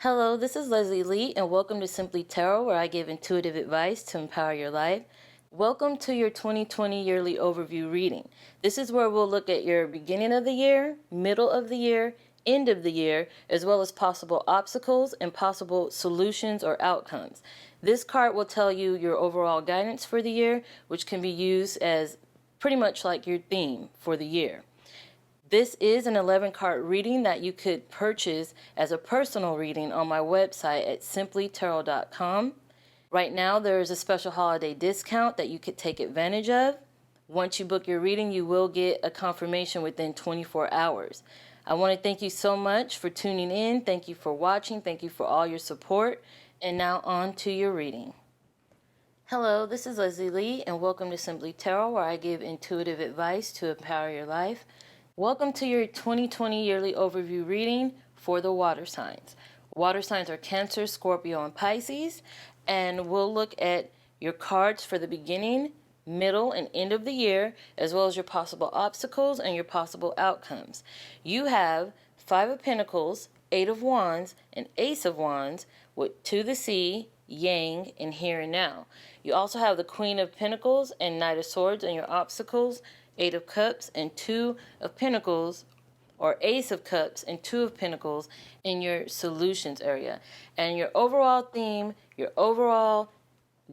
Hello, this is Leslie Lee, and welcome to Simply Tarot, where I give intuitive advice to empower your life. Welcome to your 2020 yearly overview reading. This is where we'll look at your beginning of the year, middle of the year, end of the year, as well as possible obstacles and possible solutions or outcomes. This card will tell you your overall guidance for the year, which can be used as pretty much like your theme for the year. This is an 11 card reading that you could purchase as a personal reading on my website at simplytarot.com. Right now there is a special holiday discount that you could take advantage of. Once you book your reading, you will get a confirmation within 24 hours. I want to thank you so much for tuning in. Thank you for watching. Thank you for all your support. And now on to your reading. Hello, this is Leslie Lee, and welcome to Simply Tarot, where I give intuitive advice to empower your life. Welcome to your 2020 yearly overview reading for the water signs. Water signs are Cancer, Scorpio, and Pisces, and we'll look at your cards for the beginning, middle, and end of the year, as well as your possible obstacles and your possible outcomes. You have Five of Pentacles, Eight of Wands, and Ace of Wands with To the Sea, Yang, and Here and Now. You also have the Queen of Pentacles and Knight of Swords and your obstacles, Eight of Cups and Two of Pentacles, or Ace of Cups and Two of Pentacles in your solutions area. And your overall theme, your overall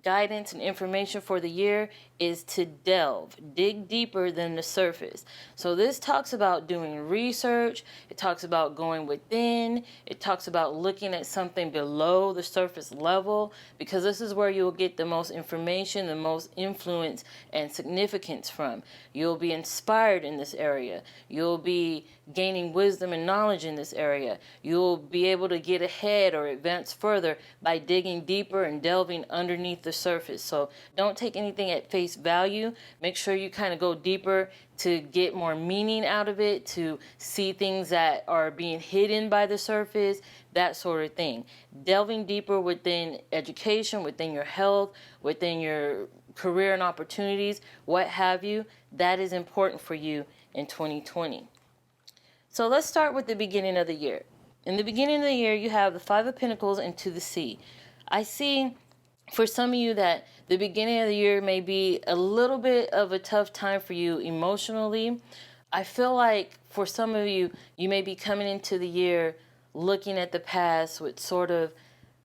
guidance and information for the year is to dig deeper than the surface. So this talks about doing research, it talks about going within, it talks about looking at something below the surface level, because this is where you'll get the most information, the most influence and significance from. You'll be inspired in this area. You'll be gaining wisdom and knowledge in this area. You'll be able to get ahead or advance further by digging deeper and delving underneath the surface. So don't take anything at face value. Make sure you kind of go deeper to get more meaning out of it, to see things that are being hidden by the surface, that sort of thing. Delving deeper within education, within your health, within your career and opportunities, what have you, that is important for you in 2020. So let's start with the beginning of the year. In the beginning of the year, you have the Five of Pentacles and To the Sea. I see for some of you that the beginning of the year may be a little bit of a tough time for you emotionally. I feel like for some of you, you may be coming into the year looking at the past with sort of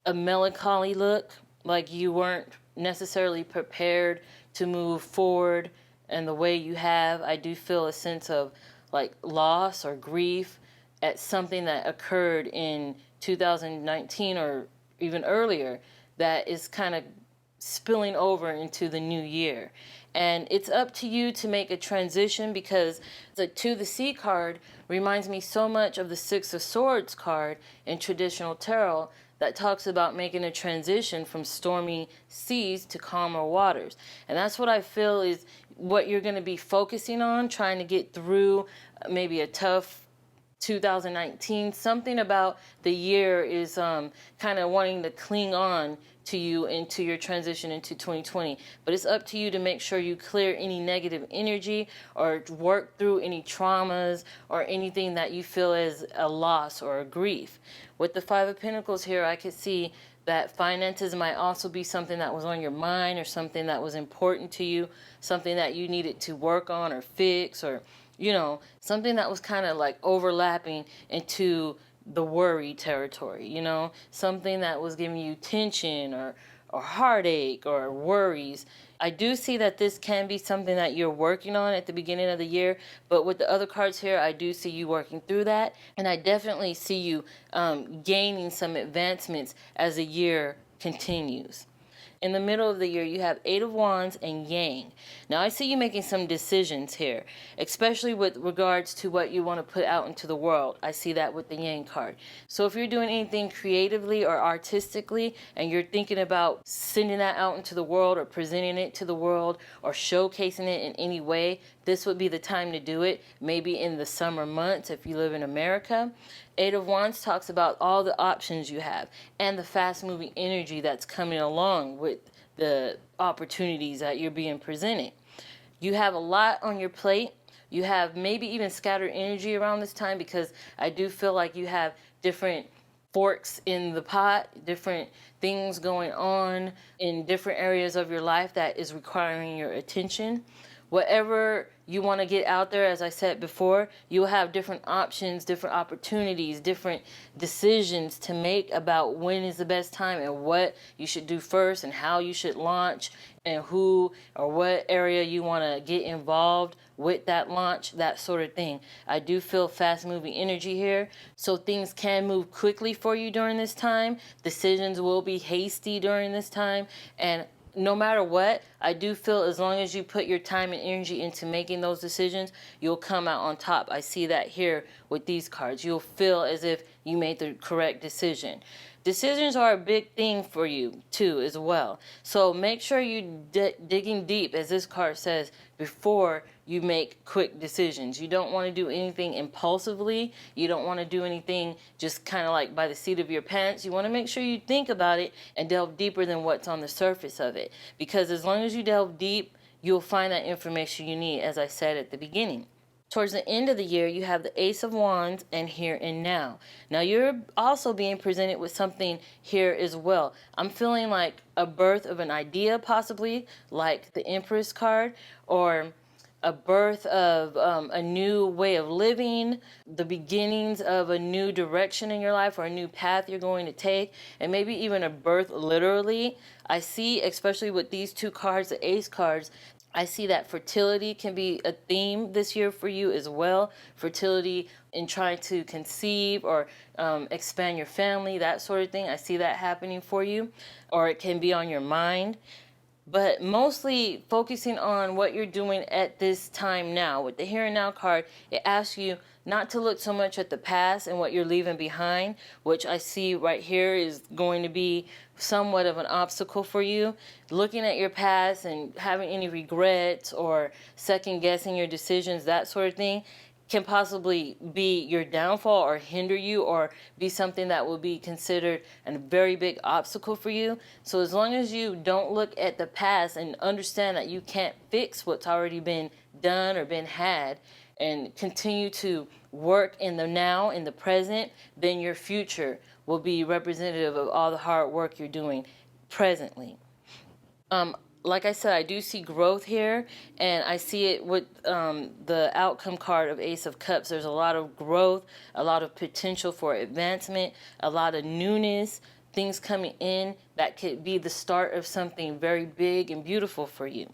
a melancholy look, like you weren't necessarily prepared to move forward in the way you have. I do feel a sense of like loss or grief at something that occurred in 2019 or even earlier that is kind of spilling over into the new year. And it's up to you to make a transition, because the To the Sea card reminds me so much of the Six of Swords card in traditional tarot that talks about making a transition from stormy seas to calmer waters. And that's what I feel is what you're going to be focusing on, trying to get through maybe a tough 2019. Something about the year is kind of wanting to cling on to you into your transition into 2020. But it's up to you to make sure you clear any negative energy or work through any traumas or anything that you feel is a loss or a grief. With the Five of Pentacles here, I could see that finances might also be something that was on your mind, or something that was important to you, something that you needed to work on or fix, or something that was kind of like overlapping into the worry territory, something that was giving you tension or heartache or worries. I do see that this can be something that you're working on at the beginning of the year, but with the other cards here, I do see you working through that, and I definitely see you gaining some advancements as the year continues. In the middle of the year, you have Eight of Wands and Yang. Now, I see you making some decisions here, especially with regards to what you want to put out into the world. I see that with the Yang card. So if you're doing anything creatively or artistically, and you're thinking about sending that out into the world or presenting it to the world or showcasing it in any way, this would be the time to do it, maybe in the summer months if you live in America. Eight of Wands talks about all the options you have and the fast-moving energy that's coming along with the opportunities that you're being presented. You have a lot on your plate. You have maybe even scattered energy around this time, because I do feel like you have different forks in the pot, different things going on in different areas of your life that is requiring your attention. Whatever you want to get out there, as I said before, you'll have different options, different opportunities, different decisions to make about when is the best time and what you should do first and how you should launch and who or what area you want to get involved with that launch, that sort of thing. I do feel fast moving energy here, so things can move quickly for you during this time. Decisions will be hasty during this time, and no matter what, I do feel as long as you put your time and energy into making those decisions, you'll come out on top. I see that here with these cards. You'll feel as if you made the correct decision. Decisions are a big thing for you too as well. So make sure you digging deep, as this card says, before you make quick decisions. You don't want to do anything impulsively. You don't want to do anything just kind of like by the seat of your pants. You want to make sure you think about it and delve deeper than what's on the surface of it. Because as long as you delve deep, you'll find that information you need, as I said at the beginning. Towards the end of the year, you have the Ace of Wands and Here and Now. Now, you're also being presented with something here as well. I'm feeling like a birth of an idea, possibly, like the Empress card, or a birth of a new way of living, the beginnings of a new direction in your life or a new path you're going to take, and maybe even a birth literally. I see, especially with these two cards, the Ace cards, I see that fertility can be a theme this year for you as well. Fertility in trying to conceive or expand your family, that sort of thing. I see that happening for you, or it can be on your mind. But mostly focusing on what you're doing at this time now. With the Here and Now card, it asks you not to look so much at the past and what you're leaving behind, which I see right here is going to be somewhat of an obstacle for you. Looking at your past and having any regrets or second guessing your decisions, that sort of thing, can possibly be your downfall or hinder you or be something that will be considered a very big obstacle for you. So as long as you don't look at the past and understand that you can't fix what's already been done or been had, and continue to work in the now, in the present, then your future will be representative of all the hard work you're doing presently. Like I said, I do see growth here, and I see it with the outcome card of Ace of Cups. There's a lot of growth, a lot of potential for advancement, a lot of newness, things coming in that could be the start of something very big and beautiful for you.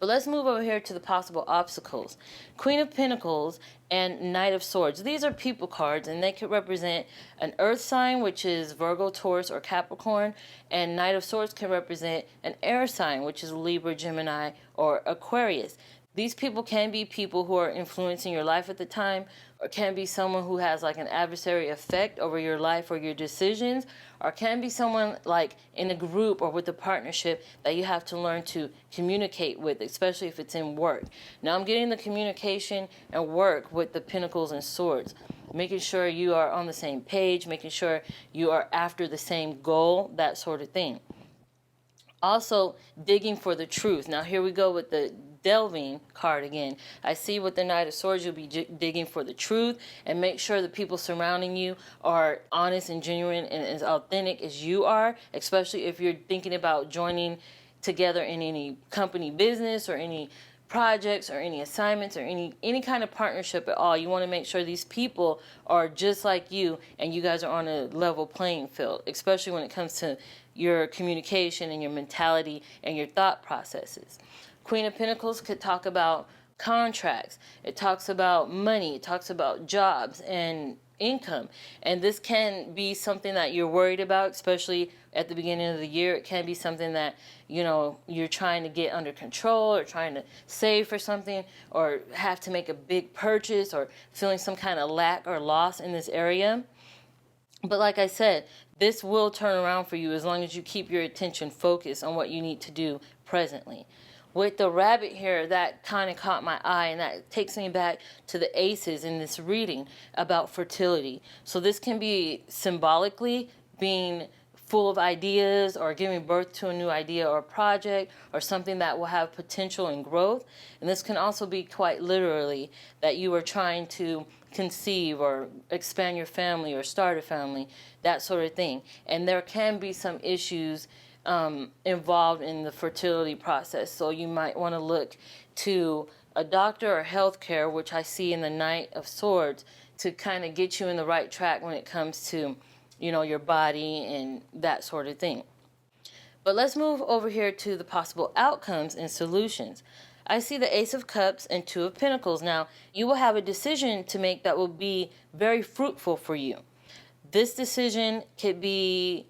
But let's move over here to the possible obstacles. Queen of Pentacles and Knight of Swords. These are people cards, and they could represent an earth sign, which is Virgo, Taurus, or Capricorn. And Knight of Swords can represent an air sign, which is Libra, Gemini, or Aquarius. These people can be people who are influencing your life at the time, or can be someone who has like an adversary effect over your life or your decisions, or can be someone like in a group or with a partnership that you have to learn to communicate with, especially if it's in work. Now I'm getting the communication and work with the Pentacles and Swords, making sure you are on the same page, making sure you are after the same goal, that sort of thing. Also, digging for the truth. Now here we go with the delving card again. I see with the Knight of Swords, you'll be digging for the truth, and make sure the people surrounding you are honest and genuine and as authentic as you are, especially if you're thinking about joining together in any company business or any projects or any assignments or any kind of partnership at all. You want to make sure these people are just like you and you guys are on a level playing field, especially when it comes to your communication and your mentality and your thought processes. Queen of Pentacles could talk about contracts. It talks about money. It talks about jobs and income. And this can be something that you're worried about, especially at the beginning of the year. It can be something that, you're trying to get under control or trying to save for something or have to make a big purchase or feeling some kind of lack or loss in this area. But like I said, this will turn around for you as long as you keep your attention focused on what you need to do presently. With the rabbit here, that kind of caught my eye, and that takes me back to the aces in this reading about fertility. So this can be symbolically being full of ideas or giving birth to a new idea or project or something that will have potential and growth. And this can also be quite literally that you are trying to conceive or expand your family or start a family, that sort of thing. And there can be some issues involved in the fertility process. So you might want to look to a doctor or healthcare, which I see in the Knight of Swords, to kind of get you in the right track when it comes to, you know, your body and that sort of thing. But let's move over here to the possible outcomes and solutions. I see the Ace of Cups and Two of Pentacles. Now, you will have a decision to make that will be very fruitful for you. This decision could be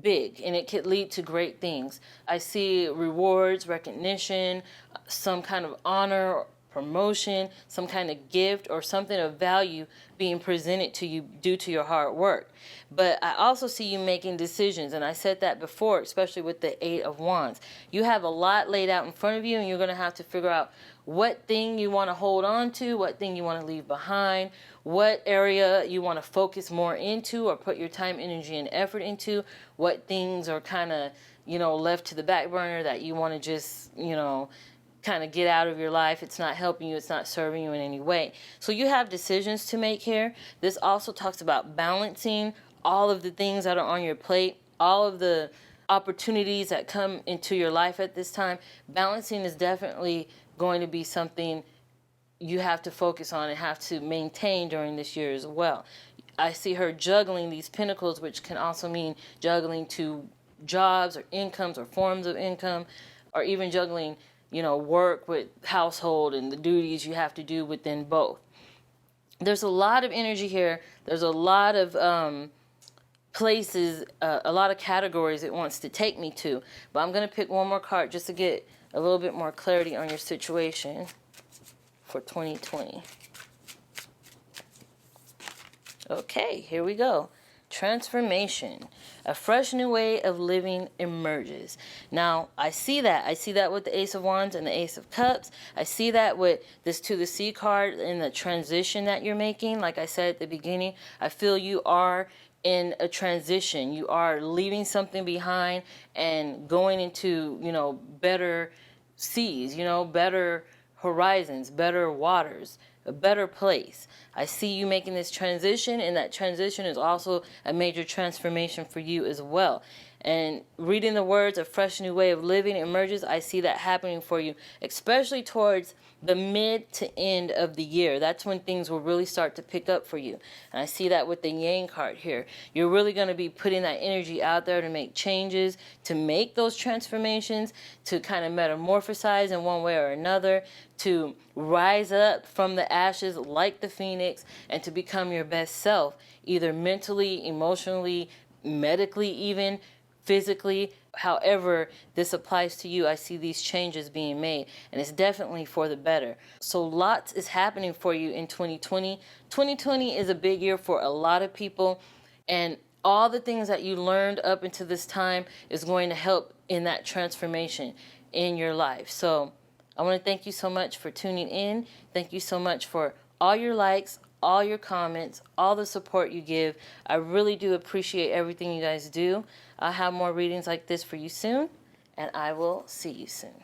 big and it could lead to great things. I see rewards, recognition, some kind of honor, promotion, some kind of gift or something of value being presented to you due to your hard work. But I also see you making decisions, and I said that before, especially with the Eight of Wands. You have a lot laid out in front of you, and you're going to have to figure out what thing you want to hold on to, what thing you want to leave behind, what area you want to focus more into or put your time, energy, and effort into, what things are kind of, you know, left to the back burner that you want to just, you know, kind of get out of your life. It's not helping you. It's not serving you in any way. So you have decisions to make here. This also talks about balancing all of the things that are on your plate, all of the opportunities that come into your life at this time. Balancing is definitely going to be something you have to focus on and have to maintain during this year as well. I see her juggling these pentacles, which can also mean juggling to jobs or incomes or forms of income, or even juggling, you know, work with household and the duties you have to do within both. There's a lot of energy here. There's a lot of places, a lot of categories it wants to take me to. But I'm going to pick one more card just to get a little bit more clarity on your situation for 2020. Okay, here we go. Transformation. A fresh new way of living emerges. Now, I see that. I see that with the Ace of Wands and the Ace of Cups. I see that with this To the Sea card in the transition that you're making. Like I said at the beginning, I feel you are in a transition. You are leaving something behind and going into, you know, better seas, you know, better horizons, better waters, a better place. I see you making this transition, and that transition is also a major transformation for you as well. And reading the words, a fresh new way of living emerges, I see that happening for you, especially towards the mid to end of the year. That's when things will really start to pick up for you. And I see that with the Yang card here. You're really going to be putting that energy out there to make changes, to make those transformations, to kind of metamorphosize in one way or another, to rise up from the ashes like the phoenix and to become your best self, either mentally, emotionally, medically even, physically. However this applies to you, I see these changes being made, and it's definitely for the better. So lots is happening for you in 2020. 2020 is a big year for a lot of people, and all the things that you learned up until this time is going to help in that transformation in your life. So I want to thank you so much for tuning in. Thank you so much for all your likes, all your comments, all the support you give. I really do appreciate everything you guys do. I'll have more readings like this for you soon, and I will see you soon.